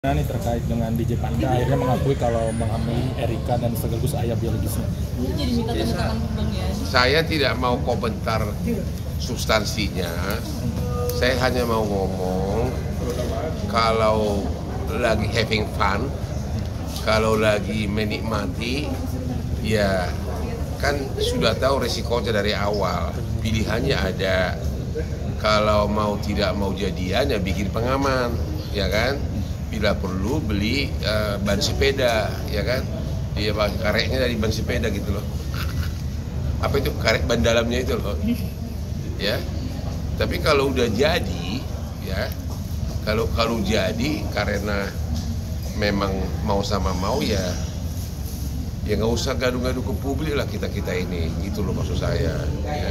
Nah, ini terkait dengan DJ Panda akhirnya mengakui kalau menghamili Erika dan sekaligus ayah biologisnya. Jadi minta tanda tangan Bang ya. Saya tidak mau komentar substansinya. Saya hanya mau ngomong kalau lagi having fun, kalau lagi menikmati, ya kan sudah tahu resikonya dari awal. Pilihannya ada. Kalau mau tidak mau jadian ya bikin pengaman, ya kan? Bila perlu beli ban sepeda, ya kan? Dia karetnya dari ban sepeda gitu loh. Apa itu karet ban dalamnya itu loh, ya. Tapi kalau udah jadi, ya, kalau jadi karena memang mau sama mau ya nggak usah gaduh-gaduh ke publik lah kita ini, gitu loh maksud saya. Ya.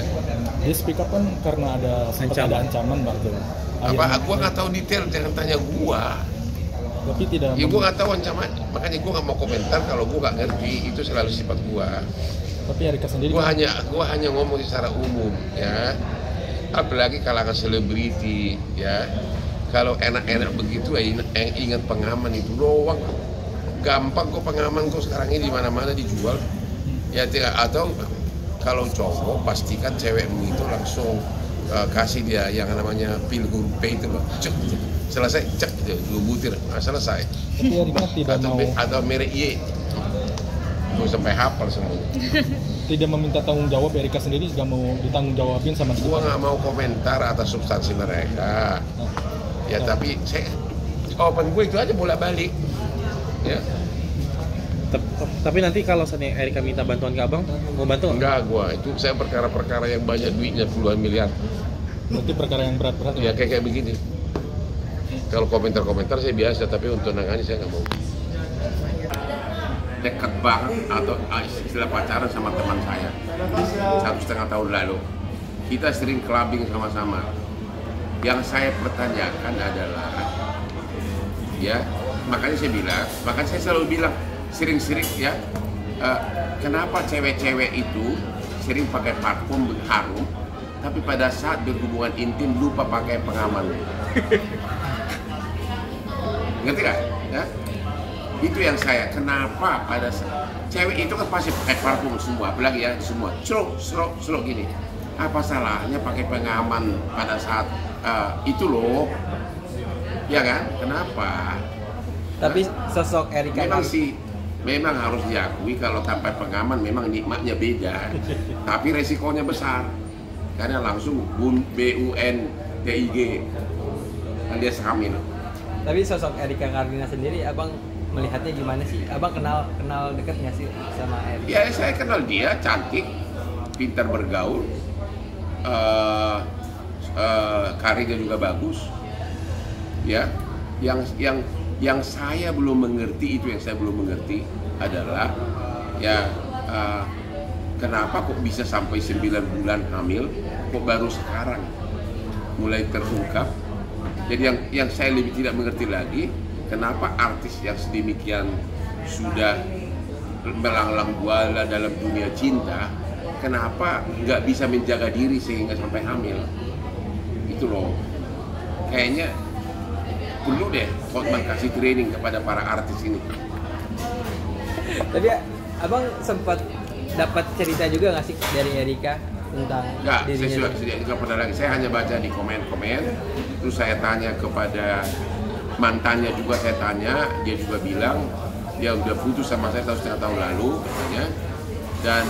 Dia speak up kan karena ada ancaman Bang tuh. Apa? Gua nggak tahu detail, jangan tanya gua. Tapi tidak. Ya gua nggak tahu ancaman, makanya gua nggak mau komentar kalau gua nggak ngerti, itu selalu sifat gua. Tapi Erika sendiri. Gua hanya ngomong secara umum, ya. Apalagi kalangan selebriti, ya. Kalau enak-enak begitu, ingat pengaman itu doang. Gampang kok pengaman kok sekarang ini di mana-mana dijual. Ya atau kalau cowok pastikan cewekmu itu langsung kasih dia yang namanya pil huruf P itu loh. Cek, selesai cek gitu, 2 butir, selesai. Tapi Erika tidak mau atau merek Y. Gue sampai hafal semua. Tidak meminta tanggung jawab. Erika sendiri juga mau ditanggung jawabin sama kita. Gua nggak mau komentar atas substansi mereka. Ya tapi jawaban gue itu aja bolak-balik. Ya. Tapi nanti kalau seandainya Erika minta bantuan ke abang, mau bantu nggak? Enggak, itu saya perkara-perkara yang banyak duitnya puluhan miliar. Berarti perkara yang berat-berat. Ya kayak begini. Kalau komentar-komentar saya biasa, tapi untuk nangani saya nggak mau. Dekat banget atau istilah pacaran sama teman saya 1,5 tahun lalu. Kita sering clubbing sama-sama. Yang saya pertanyakan adalah, ya makanya saya selalu bilang sering-sering ya, kenapa cewek-cewek itu sering pakai parfum harum, tapi pada saat berhubungan intim lupa pakai pengaman. Ngerti gak? Ya? Itu yang saya, kenapa pada cewek itu kan pasti pakai parfum semua, apalagi ya semua, serok gini. Apa salahnya pakai pengaman pada saat itu loh, ya kan? Kenapa? Tapi sosok Erika memang harus diakui kalau tanpa pengaman memang nikmatnya beda, tapi resikonya besar karena langsung BUNTIG alias hamil. Tapi sosok Erika Karlina sendiri, abang melihatnya gimana sih? Abang kenal dekat nggak sih sama Erika? Ya saya kenal dia, cantik, pintar bergaul, karirnya juga bagus. Ya, yang saya belum mengerti adalah ya kenapa kok bisa sampai 9 bulan hamil, kok baru sekarang mulai terungkap. Jadi yang saya lebih tidak mengerti lagi, kenapa artis yang sedemikian sudah melanglang buana dalam dunia cinta, kenapa nggak bisa menjaga diri sehingga sampai hamil? Itu loh, kayaknya perlu deh Hotman kasih training kepada para artis ini. Tapi abang sempat dapat cerita juga nggak sih dari Erika tentang dirinya? Saya tidak pernah lagi. Saya hanya baca di komen-komen, terus saya tanya kepada mantannya juga, saya tanya, dia juga bilang dia udah putus sama saya 1,5 tahun lalu, ya. Dan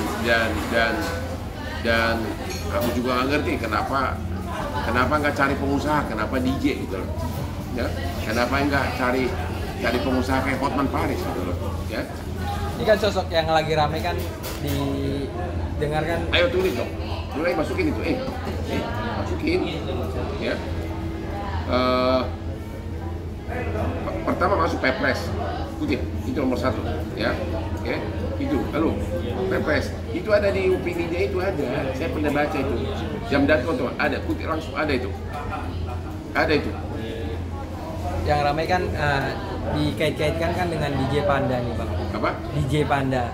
aku juga nggak ngerti kenapa nggak cari pengusaha, kenapa DJ gitu loh. Ya, kenapa nggak cari pengusaha kayak Hotman Paris gitu loh, ya. Ini kan sosok yang lagi rame kan didengarkan. Ayo tulis dong, mulai masukin itu, masukin, ya. Pertama masuk Pepres, kutip, itu nomor 1, ya, oke, itu, lalu Pepres, itu ada di opininya itu ada, saya pernah baca itu, Jam.com tuh ada, kutip langsung ada itu. Yang ramai kan dikait-kaitkan kan dengan DJ Panda nih bang. Apa? DJ Panda.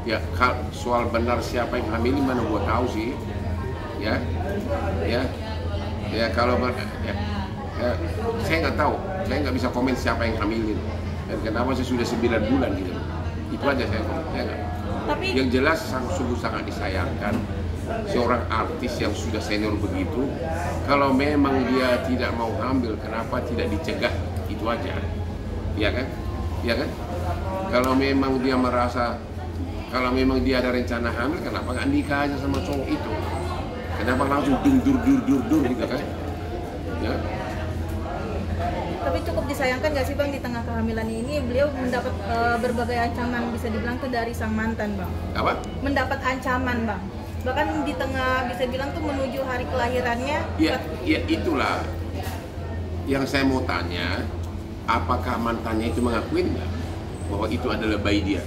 Ya soal benar siapa yang hamil mana gua tahu sih, ya kalau ya Saya nggak tahu, saya nggak bisa komen siapa yang hamilin dan kenapa saya sudah 9 bulan gitu. Itu aja saya komen. Ya, nggak? Tapi Yang jelas sungguh sangat disayangkan seorang artis yang sudah senior begitu, kalau memang dia tidak mau hamil, kenapa tidak dicegah? Itu aja, ya kan? Ya kan? Kalau memang dia merasa, kalau memang dia ada rencana hamil, kenapa nggak nikah aja sama cowok itu? Kenapa langsung dur gitu kan? Ya. tapi cukup disayangkan nggak sih Bang, di tengah kehamilan ini beliau mendapat berbagai ancaman, bisa dibilang tuh dari sang mantan Bang. Apa? Mendapat ancaman Bang. Bahkan di tengah bisa bilang tuh menuju hari kelahirannya. Ya itulah yang saya mau tanya, apakah mantannya itu mengakui nggak bahwa itu adalah bayi dia?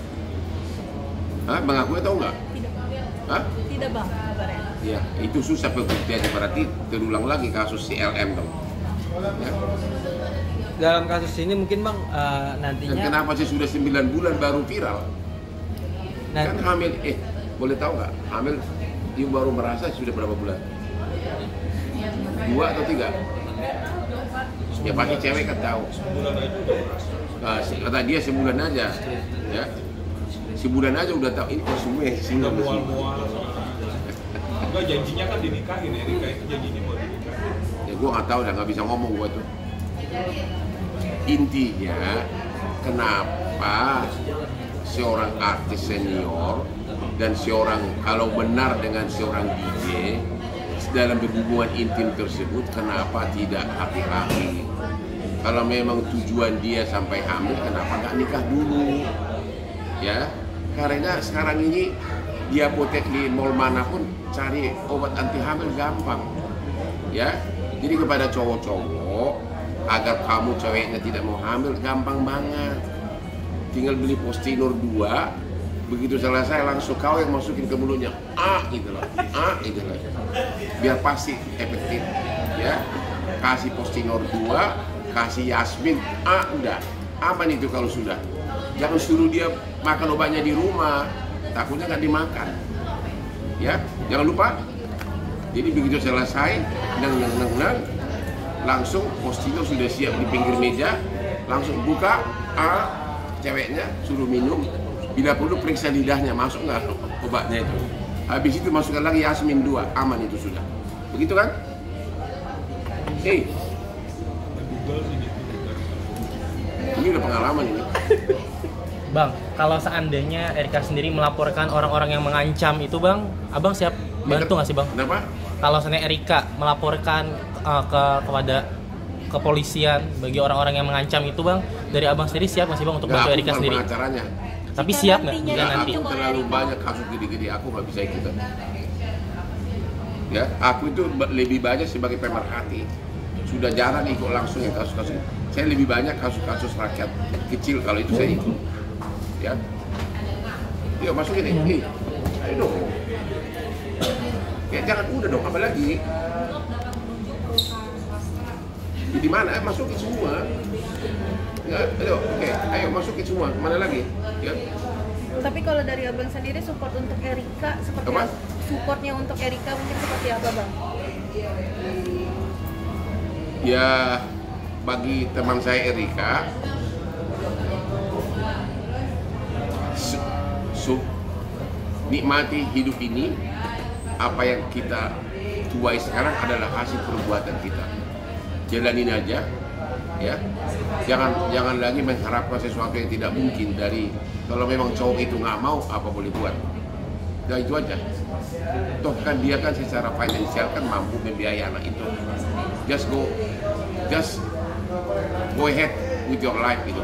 Hah? Mengakui atau enggak? Tidak. Hah? Tidak Bang, kabarnya. Ya, itu susah pembuktiannya, berarti terulang lagi kasus CLM dong. Ya. Dalam kasus ini mungkin Bang Dan nantinya kenapa sih sudah 9 bulan baru viral? Kan hamil, boleh tahu nggak? Hamil, you baru merasa sudah berapa bulan? 2 atau 3? Ya pasti cewek kan tahu. Kata dia sebulan aja, ya. Sebulan aja udah tahu ini kok semua yang single di sini. Enggak, janjinya kan dinikahin, Erika itu janjinya mau dinikahin. Ya gua nggak tahu, nggak bisa ngomong gua tuh. Intinya, kenapa seorang artis senior dan seorang, kalau benar dengan seorang DJ dalam berhubungan intim tersebut, kenapa tidak hati-hati? Kalau memang tujuan dia sampai hamil, kenapa nggak nikah dulu? Ya, karena sekarang ini di apotek di mall manapun cari obat anti hamil gampang. Ya, jadi kepada cowok-cowok, agar kamu ceweknya tidak mau hamil, gampang banget. Tinggal beli Postinor 2, begitu selesai langsung kau yang masukin ke mulutnya, gitu loh, gitu loh. Biar pasti efektif, ya. Kasih Postinor 2, kasih Yasmin, udah. Aman itu kalau sudah. Jangan suruh dia makan obatnya di rumah, takutnya nggak dimakan. Ya, jangan lupa. Jadi begitu selesai, langsung Postinor sudah siap di pinggir meja, langsung buka, ceweknya suruh minum, bila perlu periksa lidahnya, masuk nggak obatnya itu. Habis itu masukkan lagi Yasmin 2, aman itu sudah. Begitu kan? Ini udah pengalaman ini. Bang, kalau seandainya Erika sendiri melaporkan orang-orang yang mengancam itu Bang, Abang siap bantu nggak sih Bang? Kenapa? Kalau seandainya Erika melaporkan kepada kepolisian bagi orang-orang yang mengancam itu Bang, dari Abang sendiri siap nggak sih Bang untuk bantu Erika sendiri? Pengacaranya. Tapi Jika siap nggak nantinya jika Aku nanti? terlalu banyak kasus gede-gede, aku nggak bisa ikutan. Ya, aku itu lebih banyak sebagai pemerhati. Sudah jarang ikut langsung yang kasus-kasus. Saya lebih banyak kasus-kasus rakyat kecil, kalau itu saya ikut. Ya, yuk masukin nih, ayo dong. Ya jangan udah dong, apa lagi? Di mana? Masukin semua. Ya, ayo, oke, ayo masukin semua. Mana lagi? Ya. Tapi kalau dari Abang sendiri support untuk Erika seperti Apa? supportnya untuk Erika mungkin seperti apa Bang? Ya, bagi teman saya Erika, nikmati hidup ini. Apa yang kita tuai sekarang adalah hasil perbuatan kita. Jalanin aja, ya. Jangan lagi mengharapkan sesuatu yang tidak mungkin dari, kalau memang cowok itu nggak mau, apa boleh buat. Ya itu aja. Toh kan dia kan secara finansial kan mampu membiayai anak itu. Just go ahead with your life gitu.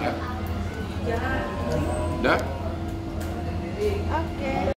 Ya. Udah? Oke.